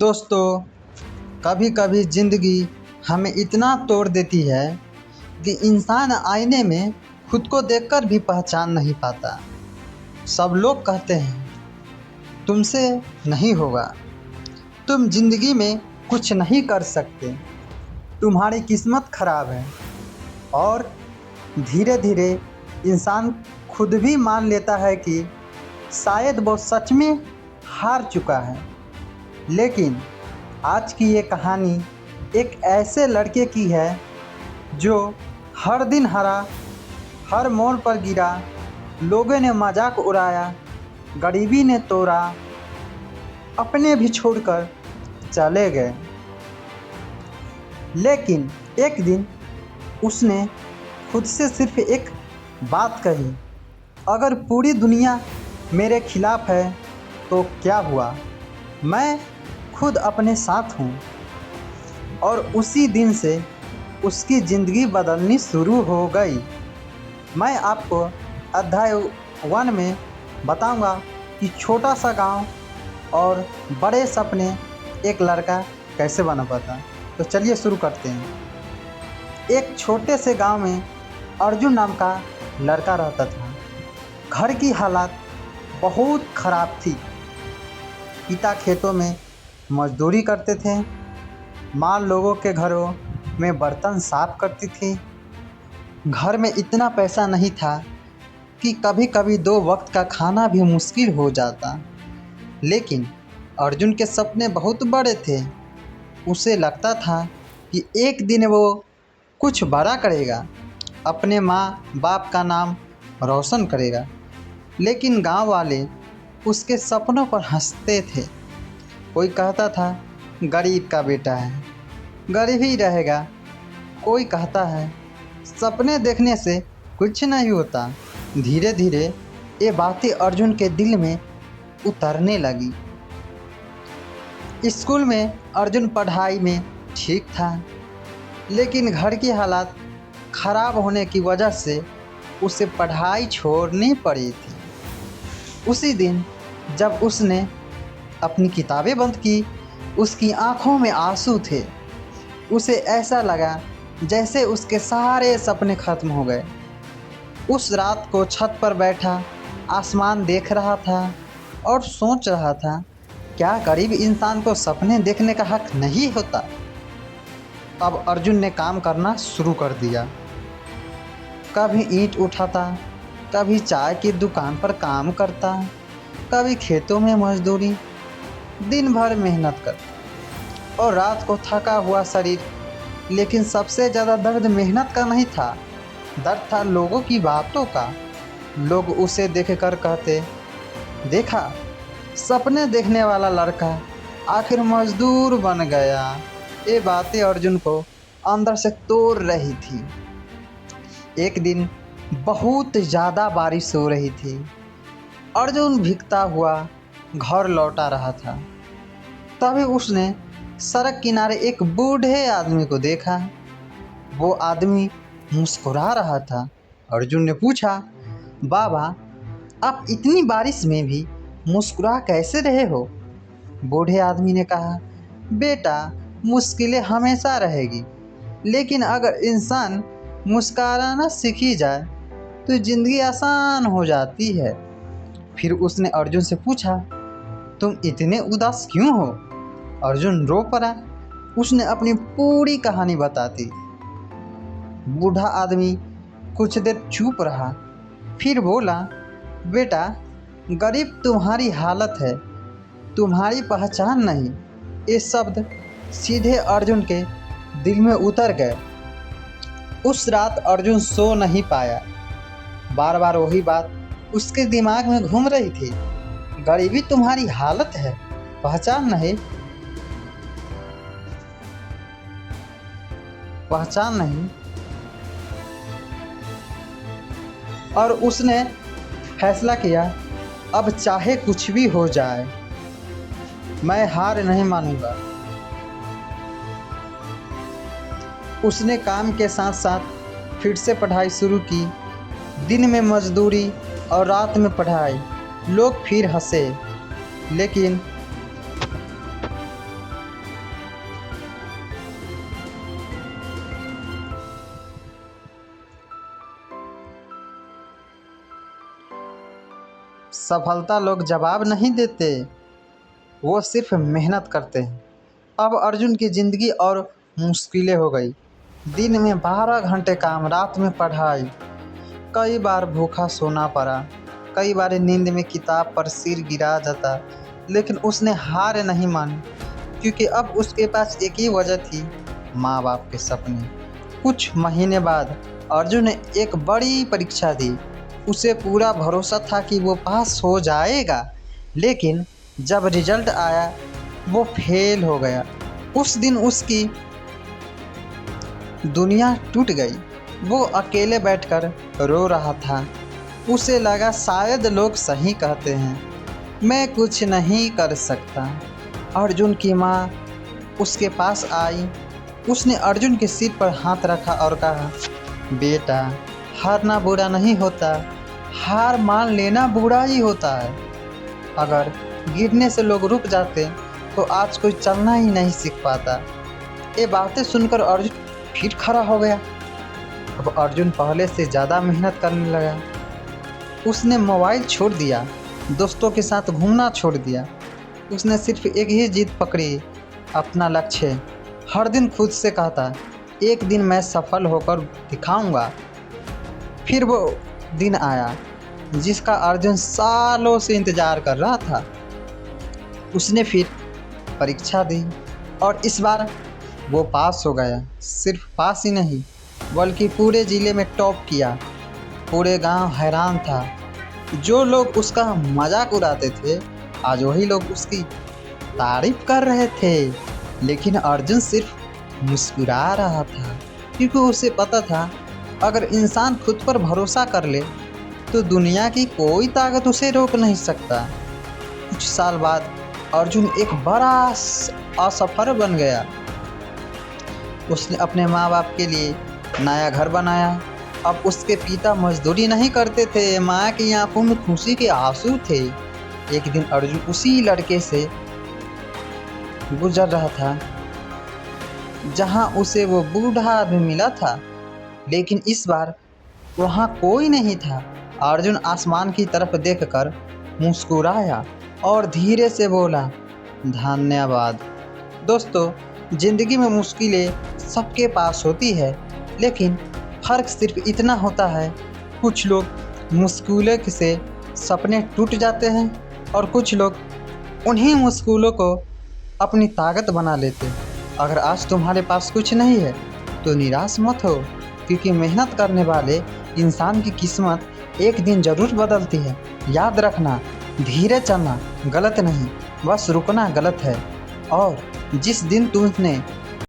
दोस्तों, कभी कभी ज़िंदगी हमें इतना तोड़ देती है कि इंसान आईने में खुद को देखकर भी पहचान नहीं पाता। सब लोग कहते हैं तुमसे नहीं होगा, तुम ज़िंदगी में कुछ नहीं कर सकते, तुम्हारी किस्मत खराब है। और धीरे धीरे इंसान खुद भी मान लेता है कि शायद वो सच में हार चुका है। लेकिन आज की ये कहानी एक ऐसे लड़के की है जो हर दिन हारा, हर मोड़ पर गिरा, लोगों ने मजाक उड़ाया, गरीबी ने तोड़ा, अपने भी छोड़कर चले गए। लेकिन एक दिन उसने खुद से सिर्फ एक बात कही, अगर पूरी दुनिया मेरे खिलाफ है तो क्या हुआ, मैं खुद अपने साथ हूँ। और उसी दिन से उसकी ज़िंदगी बदलनी शुरू हो गई। मैं आपको अध्याय 1 में बताऊंगा कि छोटा सा गांव और बड़े सपने एक लड़का कैसे बना पाता। तो चलिए शुरू करते हैं। एक छोटे से गांव में अर्जुन नाम का लड़का रहता था। घर की हालत बहुत ख़राब थी। पिता खेतों में मजदूरी करते थे, माँ लोगों के घरों में बर्तन साफ करती थी। घर में इतना पैसा नहीं था कि कभी कभी 2 वक्त का खाना भी मुश्किल हो जाता। लेकिन अर्जुन के सपने बहुत बड़े थे। उसे लगता था कि एक दिन वो कुछ बड़ा करेगा, अपने माँ बाप का नाम रोशन करेगा। लेकिन गांव वाले उसके सपनों पर हंसते थे। कोई कहता था गरीब का बेटा है, गरीब ही रहेगा। कोई कहता है सपने देखने से कुछ नहीं होता। धीरे धीरे ये बातें अर्जुन के दिल में उतरने लगी। स्कूल में अर्जुन पढ़ाई में ठीक था, लेकिन घर की हालत खराब होने की वजह से उसे पढ़ाई छोड़नी पड़ी थी। उसी दिन जब उसने अपनी किताबें बंद की, उसकी आंखों में आंसू थे। उसे ऐसा लगा जैसे उसके सारे सपने खत्म हो गए। उस रात को छत पर बैठा आसमान देख रहा था और सोच रहा था, क्या गरीब इंसान को सपने देखने का हक नहीं होता। अब अर्जुन ने काम करना शुरू कर दिया। कभी ईंट उठाता, कभी चाय की दुकान पर काम करता, कभी खेतों में मजदूरी। दिन भर मेहनत करता और रात को थका हुआ शरीर। लेकिन सबसे ज़्यादा दर्द मेहनत का नहीं था, दर्द था लोगों की बातों का। लोग उसे देखकर कहते, देखा, सपने देखने वाला लड़का आखिर मजदूर बन गया। ये बातें अर्जुन को अंदर से तोड़ रही थी। एक दिन बहुत ज़्यादा बारिश हो रही थी। अर्जुन भीगता हुआ घर लौटा रहा था। तभी उसने सड़क किनारे एक बूढ़े आदमी को देखा। वो आदमी मुस्कुरा रहा था। अर्जुन ने पूछा, बाबा, आप इतनी बारिश में भी मुस्कुरा कैसे रहे हो? बूढ़े आदमी ने कहा, बेटा, मुश्किलें हमेशा रहेगी, लेकिन अगर इंसान मुस्कुराना सीखी जाए तो ज़िंदगी आसान हो जाती है। फिर उसने अर्जुन से पूछा, तुम इतने उदास क्यों हो? अर्जुन रो पड़ा। उसने अपनी पूरी कहानी बता दी। बूढ़ा आदमी कुछ देर चुप रहा, फिर बोला, बेटा, गरीब तुम्हारी हालत है, तुम्हारी पहचान नहीं। ये शब्द सीधे अर्जुन के दिल में उतर गए। उस रात अर्जुन सो नहीं पाया। बार बार वही बात उसके दिमाग में घूम रही थी, गरीबी तुम्हारी हालत है, पहचान नहीं। और उसने फैसला किया, अब चाहे कुछ भी हो जाए, मैं हार नहीं मानूंगा। उसने काम के साथ साथ फिर से पढ़ाई शुरू की। दिन में मजदूरी और रात में पढ़ाई। लोग फिर हंसे, लेकिन सफलता लोग जवाब नहीं देते, वो सिर्फ मेहनत करते हैं। अब अर्जुन की ज़िंदगी और मुश्किलें हो गई। दिन में 12 घंटे काम, रात में पढ़ाई। कई बार भूखा सोना पड़ा, कई बार नींद में किताब पर सिर गिरा जाता, लेकिन उसने हार नहीं मानी, क्योंकि अब उसके पास एक ही वजह थी, माँ बाप के सपने। कुछ महीने बाद अर्जुन ने एक बड़ी परीक्षा दी। उसे पूरा भरोसा था कि वो पास हो जाएगा, लेकिन जब रिजल्ट आया वो फेल हो गया। उस दिन उसकी दुनिया टूट गई। वो अकेले बैठकर रो रहा था। उसे लगा शायद लोग सही कहते हैं, मैं कुछ नहीं कर सकता। अर्जुन की माँ उसके पास आई। उसने अर्जुन के सिर पर हाथ रखा और कहा, बेटा, हारना बुरा नहीं होता, हार मान लेना बुरा ही होता है। अगर गिरने से लोग रुक जाते तो आज कोई चलना ही नहीं सीख पाता। ये बातें सुनकर अर्जुन फिर खड़ा हो गया। अब अर्जुन पहले से ज़्यादा मेहनत करने लगा। उसने मोबाइल छोड़ दिया, दोस्तों के साथ घूमना छोड़ दिया। उसने सिर्फ एक ही जिद पकड़ी, अपना लक्ष्य। हर दिन खुद से कहता, एक दिन मैं सफल होकर दिखाऊंगा। फिर वो दिन आया जिसका अर्जुन सालों से इंतज़ार कर रहा था। उसने फिर परीक्षा दी और इस बार वो पास हो गया। सिर्फ पास ही नहीं, बल्कि पूरे ज़िले में टॉप किया। पूरे गांव हैरान था। जो लोग उसका मजाक उड़ाते थे, आज वही लोग उसकी तारीफ कर रहे थे। लेकिन अर्जुन सिर्फ मुस्कुरा रहा था, क्योंकि उसे पता था अगर इंसान खुद पर भरोसा कर ले तो दुनिया की कोई ताकत उसे रोक नहीं सकता। कुछ साल बाद अर्जुन एक बड़ा असफल बन गया। उसने अपने माँ बाप के लिए नया घर बनाया। अब उसके पिता मजदूरी नहीं करते थे, माँ की आंखों में खुशी के आंसू थे। एक दिन अर्जुन उसी लड़के से गुजर रहा था जहाँ उसे वो बूढ़ा आदमी मिला था, लेकिन इस बार वहाँ कोई नहीं था। अर्जुन आसमान की तरफ देखकर मुस्कुराया और धीरे से बोला, धन्यवाद। दोस्तों, ज़िंदगी में मुश्किलें सबके पास होती है, लेकिन फ़र्क सिर्फ इतना होता है, कुछ लोग मुश्किलों से सपने टूट जाते हैं और कुछ लोग उन्हीं मुश्किलों को अपनी ताकत बना लेते। अगर आज तुम्हारे पास कुछ नहीं है तो निराश मत हो, क्योंकि मेहनत करने वाले इंसान की किस्मत एक दिन ज़रूर बदलती है। याद रखना, धीरे चलना गलत नहीं, बस रुकना गलत है। और जिस दिन तुमने